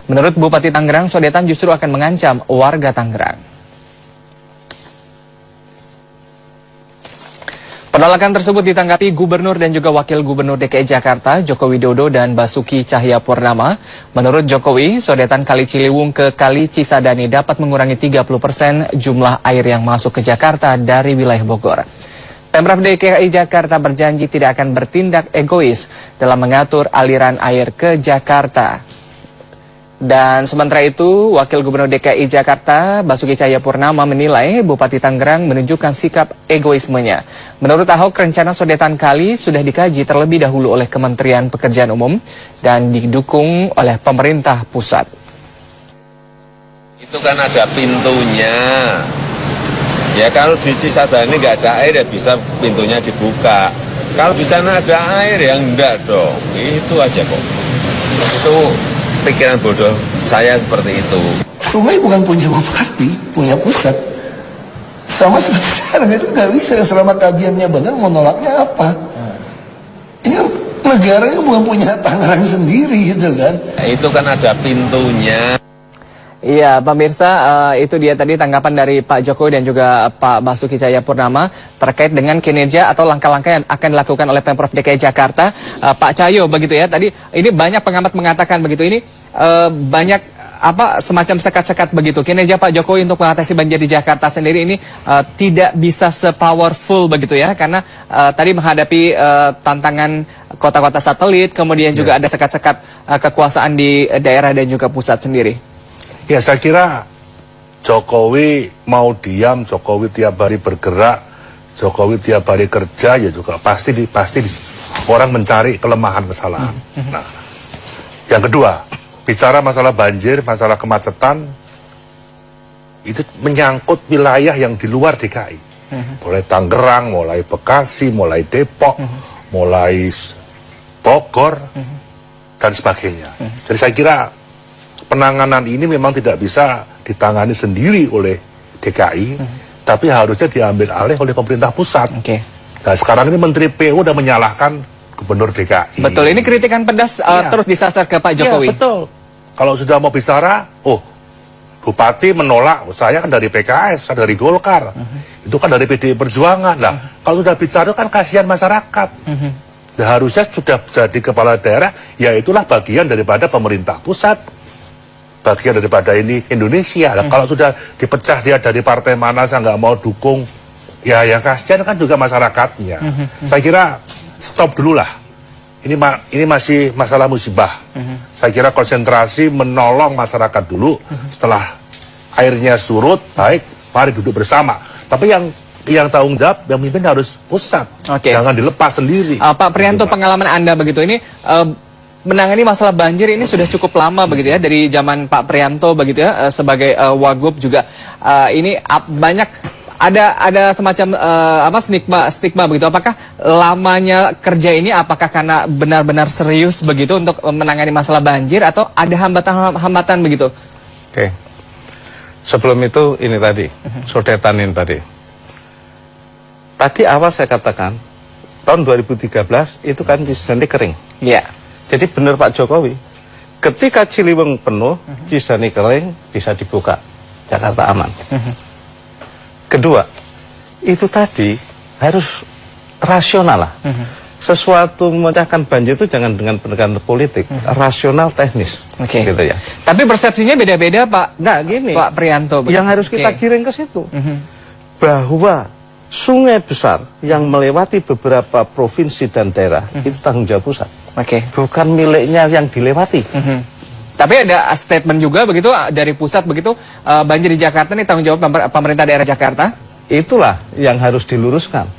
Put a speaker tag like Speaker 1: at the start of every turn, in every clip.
Speaker 1: Menurut Bupati Tangerang, sodetan justru akan mengancam warga Tangerang. Penolakan tersebut ditanggapi Gubernur dan juga Wakil Gubernur DKI Jakarta, Joko Widodo dan Basuki Cahayapurnama. Menurut Jokowi, sodetan Kali Ciliwung ke Kali Cisadane dapat mengurangi 30% jumlah air yang masuk ke Jakarta dari wilayah Bogor. Pemprov DKI Jakarta berjanji tidak akan bertindak egois dalam mengatur aliran air ke Jakarta. Dan sementara itu, Wakil Gubernur DKI Jakarta, Basuki Cahayapurnama menilai Bupati Tangerang menunjukkan sikap egoismenya. Menurut Ahok, rencana sodetan kali sudah dikaji terlebih dahulu oleh Kementerian Pekerjaan Umum dan didukung oleh pemerintah pusat.
Speaker 2: Itu kan ada pintunya. Ya kalau di Cisadane nggak ada air ya bisa pintunya dibuka. Kalau di sana ada air ya enggak dong. Itu aja kok. Itu pikiran bodoh saya seperti itu.
Speaker 3: Sungai bukan punya bupati, punya pusat. Sama seperti sekarang itu nggak bisa, selama kajiannya benar mau nolaknya apa. Ini kan negaranya bukan punya Tangerang sendiri gitu kan.
Speaker 2: Itu kan ada pintunya.
Speaker 1: Iya, pemirsa, itu dia tadi tanggapan dari Pak Jokowi dan juga Pak Basuki Cahayapurnama terkait dengan kinerja atau langkah-langkah yang akan dilakukan oleh Pemprov DKI Jakarta. Pak Cahyo, begitu ya, tadi ini banyak pengamat mengatakan begitu, ini banyak semacam sekat-sekat begitu. Kinerja Pak Jokowi untuk mengatasi banjir di Jakarta sendiri ini tidak bisa se-powerful begitu ya, karena tadi menghadapi tantangan kota-kota satelit, kemudian juga ada sekat-sekat kekuasaan di daerah dan juga pusat sendiri.
Speaker 4: Ya, saya kira Jokowi mau diam, Jokowi tiap hari bergerak, Jokowi tiap hari kerja, ya juga pasti orang mencari kelemahan, kesalahan. Nah, yang kedua, bicara masalah banjir, masalah kemacetan, itu menyangkut wilayah yang di luar DKI. Mulai Tangerang, mulai Bekasi, mulai Depok, mulai Bogor, dan sebagainya. Jadi saya kira penanganan ini memang tidak bisa ditangani sendiri oleh DKI, tapi harusnya diambil alih oleh pemerintah pusat. Nah, sekarang ini Menteri PU udah menyalahkan Gubernur DKI.
Speaker 1: Betul, ini kritikan pedas terus disasar ke Pak Jokowi.
Speaker 4: Iya, betul. Kalau sudah mau bicara, Bupati menolak, saya kan dari PKS, saya dari Golkar, itu kan dari PDI Perjuangan. Nah, kalau sudah bicara kan kasihan masyarakat. Nah, harusnya sudah jadi kepala daerah, ya itulah bagian daripada pemerintah pusat. Bagian daripada ini Indonesia. Nah, kalau sudah dipecah dia dari partai mana, saya nggak mau dukung, ya yang kasihan kan juga masyarakatnya. Saya kira stop dulu lah. Ini masih masalah musibah. Saya kira konsentrasi menolong masyarakat dulu. Setelah airnya surut, baik, mari duduk bersama. Tapi yang tanggung jawab, yang mimpin harus pusat. Jangan dilepas sendiri.
Speaker 1: Pak Prianto, pengalaman Anda begitu ini menangani masalah banjir ini sudah cukup lama begitu ya, dari zaman Pak Prianto begitu ya, sebagai Wagub juga. Ini banyak ada semacam stigma begitu. Apakah lamanya kerja ini apakah karena benar-benar serius begitu untuk menangani masalah banjir atau ada hambatan-hambatan begitu?
Speaker 5: Oke. Sebelum itu ini tadi, sodetan ini tadi. Tadi awal saya katakan tahun 2013 itu kan Cisadane kering.
Speaker 1: Iya.
Speaker 5: Jadi benar Pak Jokowi, ketika Ciliwung penuh, Cisadane kering, bisa dibuka, Jakarta aman. Kedua, itu tadi harus rasional lah. Sesuatu memecahkan banjir itu jangan dengan pendekatan politik, rasional teknis. Gitu ya.
Speaker 1: Tapi persepsinya beda-beda Pak.
Speaker 5: Nggak gini,
Speaker 1: Pak Prianto.
Speaker 5: Yang harus kita giring ke situ, bahwa sungai besar yang melewati beberapa provinsi dan daerah itu tanggung jawab pusat. Bukan miliknya yang dilewati.
Speaker 1: Tapi ada statement juga begitu dari pusat begitu, banjir di Jakarta ini tanggung jawab pemerintah daerah Jakarta.
Speaker 5: Itulah yang harus diluruskan.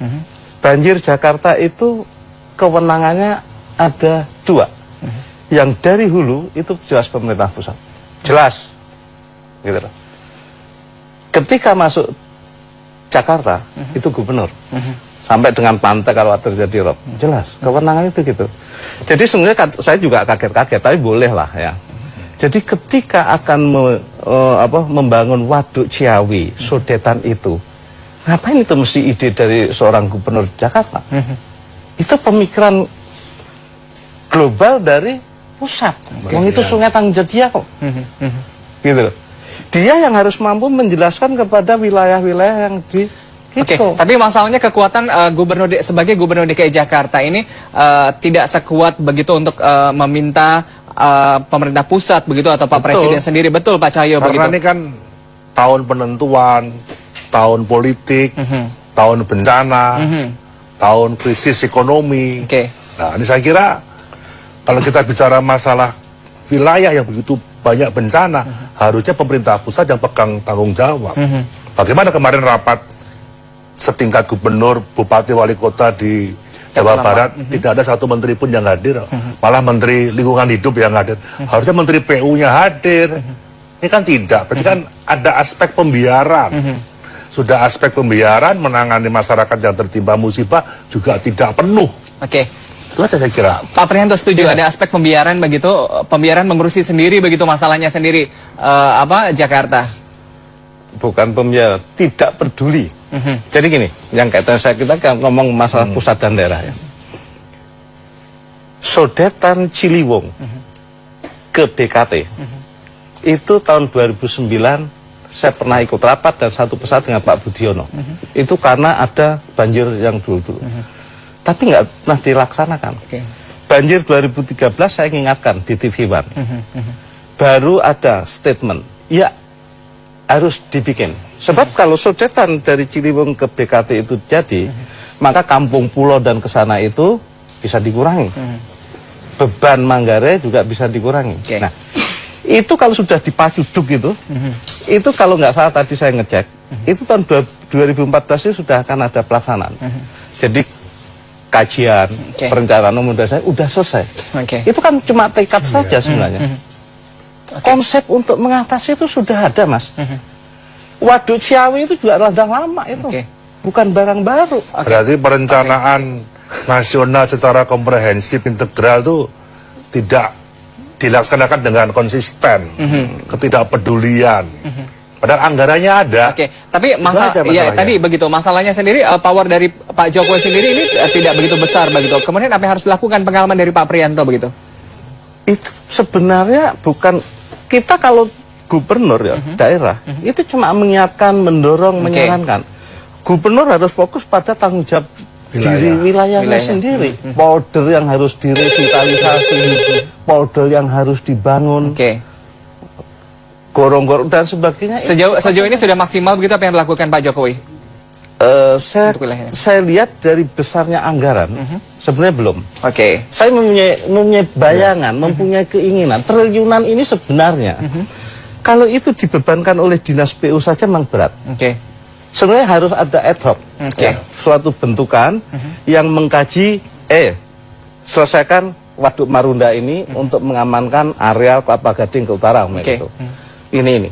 Speaker 5: Banjir Jakarta itu kewenangannya ada dua. Yang dari hulu itu jelas pemerintah pusat. Jelas. Gitu loh. Ketika masuk Jakarta itu gubernur. Sampai dengan pantai kalau terjadi rob. Jelas, kewenangan itu gitu. Jadi sebenarnya saya juga kaget-kaget, tapi boleh lah ya. Jadi ketika akan membangun waduk Ciawi, sodetan itu, ngapain itu mesti ide dari seorang gubernur Jakarta? Itu pemikiran global dari pusat. Wong itu sungai tanggung jawab dia kok. Gitu loh. Dia yang harus mampu menjelaskan kepada wilayah-wilayah yang di
Speaker 1: Oke,
Speaker 5: gitu.
Speaker 1: tapi masalahnya kekuatan sebagai gubernur DKI Jakarta ini tidak sekuat begitu untuk meminta pemerintah pusat begitu atau Pak Presiden sendiri, betul Pak Cahyo begitu.
Speaker 4: Karena ini kan tahun penentuan, tahun politik, tahun bencana, tahun krisis ekonomi.
Speaker 1: Oke.
Speaker 4: Nah, ini saya kira kalau kita bicara masalah wilayah yang begitu banyak bencana, harusnya pemerintah pusat yang pegang tanggung jawab. Bagaimana kemarin rapat setingkat gubernur, bupati, wali kota di Jawa Barat, tidak ada satu menteri pun yang hadir, malah menteri lingkungan hidup yang hadir. Harusnya menteri PU-nya hadir. Ini kan tidak, berarti kan ada aspek pembiaran. Sudah aspek pembiaran, menangani masyarakat yang tertimpa musibah juga tidak penuh.
Speaker 1: Oke.
Speaker 4: Itu aja saya kira.
Speaker 1: Pak Prihanto setuju ada aspek pembiaran begitu, pembiaran mengurusi sendiri begitu masalahnya sendiri Jakarta.
Speaker 5: Bukan pembiaran, tidak peduli. Jadi gini, yang kaitan kita kan ngomong masalah pusat dan daerah ya. Sodetan Ciliwung ke BKT itu tahun 2009 saya pernah ikut rapat dan satu pesawat dengan Pak Budiono. Itu karena ada banjir yang dulu-dulu. Tapi nggak pernah dilaksanakan. Banjir 2013 saya ingatkan di TV One. Baru ada statement, ya harus dibikin. Sebab kalau sodetan dari Ciliwung ke BKT itu jadi, maka kampung pulau dan kesana itu bisa dikurangi. Beban Manggarai juga bisa dikurangi. Nah, itu kalau sudah dipacu duk itu kalau nggak salah tadi saya ngecek, itu tahun 2014 itu sudah akan ada pelaksanaan. Jadi kajian, perencanaan umum dasar udah selesai. Itu kan cuma tekad saja sebenarnya. Konsep untuk mengatasi itu sudah ada, Mas. Waduk Ciawi itu juga ladang lama itu. Bukan barang baru.
Speaker 4: Berarti perencanaan nasional secara komprehensif integral itu tidak dilaksanakan dengan konsisten, ketidakpedulian. Padahal anggarannya ada.
Speaker 1: Tapi tadi begitu masalahnya sendiri, power dari Pak Jokowi sendiri ini tidak begitu besar begitu. Kemudian apa yang harus dilakukan pengalaman dari Pak Prihanto begitu?
Speaker 5: Itu sebenarnya bukan kita kalau gubernur ya daerah itu cuma mengingatkan, mendorong, menyarankan. Gubernur harus fokus pada tanggung jawab diri wilayahnya sendiri. Polder yang harus direvitalisasi, polder yang harus dibangun. Gorong-gorong dan sebagainya.
Speaker 1: Sejauh ini sudah maksimal begitu apa yang dilakukan Pak Jokowi?
Speaker 5: Saya lihat dari besarnya anggaran sebenarnya belum. Saya mempunyai bayangan, mempunyai keinginan. Triliunan ini sebenarnya kalau itu dibebankan oleh dinas PU saja memang berat. Sebenarnya harus ada ad hoc, suatu bentukan yang mengkaji, selesaikan Waduk Marunda ini untuk mengamankan area Kelapa Gading ke utara, itu. Ini.